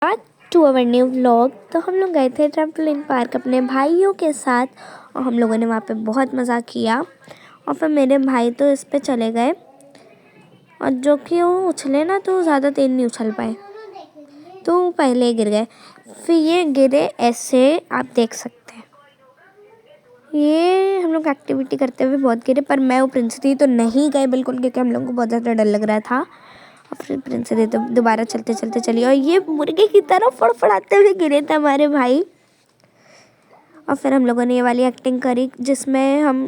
आज to our new vlog. तो हम लोग गए थे ट्रैम्पोलिन पार्क अपने भाइयों के साथ और हम लोगों ने वहाँ पे बहुत मज़ा किया। और फिर मेरे भाई तो इस पे चले गए और जो कि वो उछले ना तो ज़्यादा तेज नहीं उछल पाए, तो पहले ही गिर गए। फिर ये गिरे ऐसे, आप देख सकते हैं। ये हम लोग एक्टिविटी करते हुए बहुत गिरे, पर मैं वो प्रिंस थी तो नहीं गए बिल्कुल, क्योंकि हम लोग को बहुत ज़्यादा डर लग रहा था। और फिर प्रिंस दी तो दोबारा चलते चलते चली और ये मुर्गे की तरह फड़फड़ाते हुए गिरे थे हमारे भाई। और फिर हम लोगों ने ये वाली एक्टिंग करी जिसमें हम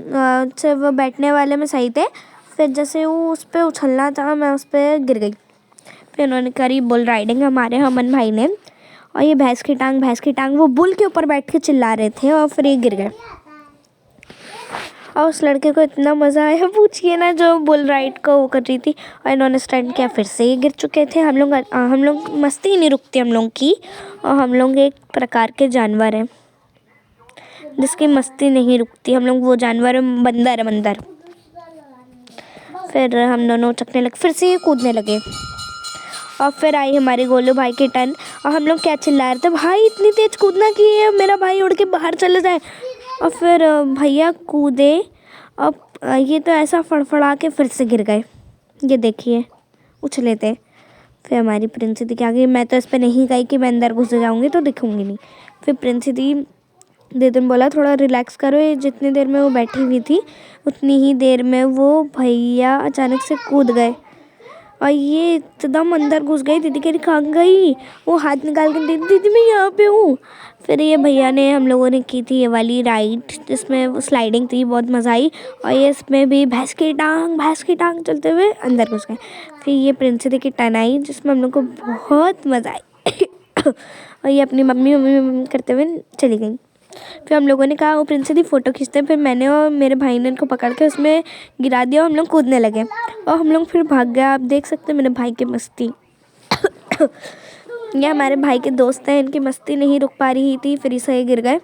सिर्फ बैठने वाले में सही थे, फिर जैसे वो उस पर उछलना था मैं उस पर गिर गई। फिर उन्होंने करी बुल राइडिंग हमारे हमन भाई ने, और ये भैंस की टांग वो बुल के ऊपर बैठ के चिल्ला रहे थे और फिर ये गिर गए। और उस लड़के को इतना मज़ा आया पूछिए ना, जो बुल राइड को वो कर रही थी। और इन्होंने स्टंट किया, फिर से ये गिर चुके थे। हम लोग मस्ती नहीं रुकती हम लोग की, और हम लोग एक प्रकार के जानवर हैं जिसकी मस्ती नहीं रुकती। हम लोग वो जानवर है, बंदर। फिर हम दोनों चकने लगे, फिर से ये कूदने लगे। और फिर आई हमारे गोलू भाई की टर्न, और हम लोग क्या चिल्ला रहे थे, भाई इतनी तेज कूदना कि मेरा भाई उड़ के बाहर चले जाए। और फिर भैया कूदे, अब ये तो ऐसा फड़फड़ा के फिर से गिर गए। ये देखिए उछले थे। फिर हमारी प्रिंस दी क्या गई, मैं तो इस पर नहीं गई कि मैं अंदर घुस जाऊँगी तो दिखूँगी नहीं। फिर प्रिंस दी दीदी बोला थोड़ा रिलैक्स करो। ये जितनी देर में वो बैठी हुई थी उतनी ही देर में वो भैया अचानक से कूद गए और ये एकदम अंदर घुस गई। दीदी कह रही कहाँ गई, वो हाथ निकाल के दीदी मैं यहाँ पे हूँ। फिर ये भैया ने हम लोगों ने की थी ये वाली राइड जिसमें वो स्लाइडिंग थी, बहुत मज़ा आई। और ये इसमें भी भैंस की टांग चलते हुए अंदर घुस गए। फिर ये प्रिंस दी की टर्न आई जिसमें हम लोग को बहुत मज़ा आई और ये अपनी मम्मी करते हुए चली गई। फिर हम लोगों ने कहा वो प्रिंस दी फ़ोटो खींचते हैं। फिर मैंने और मेरे भाई ने उनको पकड़ के उसमें गिरा दिया और हम लोग कूदने लगे और हम लोग फिर भाग गए। आप देख सकते हैं मेरे भाई की मस्ती ये हमारे भाई के दोस्त हैं, इनकी मस्ती नहीं रुक पा रही थी, फिर इसे गिर गए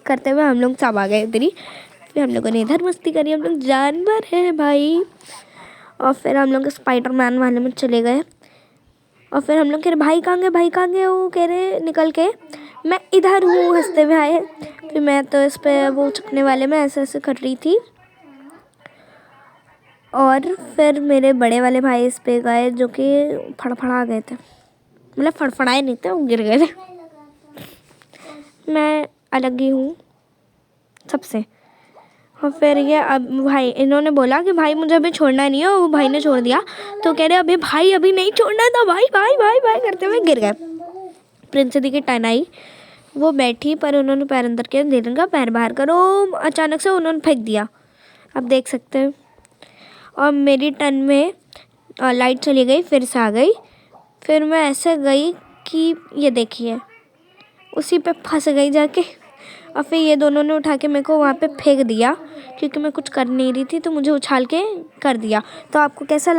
करते हुए हम लोग सब आ गए इधर ही। फिर हम लोगों ने इधर मस्ती करी, हम लोग जानवर हैं भाई। और फिर हम लोग स्पाइडरमैन वाले में चले गए। और फिर हम लोग कह रहे भाई कहाँ गए, वो कह रहे निकल के मैं इधर हूँ हंसते हुए आए। फिर मैं तो इस पे वो चुकने वाले में ऐसे कर रही थी। और फिर मेरे बड़े वाले भाई इस पे गए जो कि फड़फड़ा गए थे, मतलब फड़फड़ाए नहीं थे, वो गिर गए थे। मैं अलग ही हूँ सबसे। और फिर ये अब भाई इन्होंने बोला कि भाई मुझे अभी छोड़ना नहीं है, वो भाई ने छोड़ दिया तो कह रहे अभी भाई अभी नहीं छोड़ना था, भाई करते हुए गिर गए। प्रिंस दी की टर्न आई, वो बैठी पर उन्होंने पैर अंदर किया, दीदी का पैर बाहर करो, अचानक से उन्होंने फेंक दिया, आप देख सकते हैं। और मेरी टर्न में लाइट चली गई, फिर से आ गई। फिर मैं ऐसे गई कि ये देखिए उसी पे फंस गई जाके। और फिर ये दोनों ने उठा के मेरे को वहाँ पे फेंक दिया क्योंकि मैं कुछ कर नहीं रही थी, तो मुझे उछाल के कर दिया। तो आपको कैसा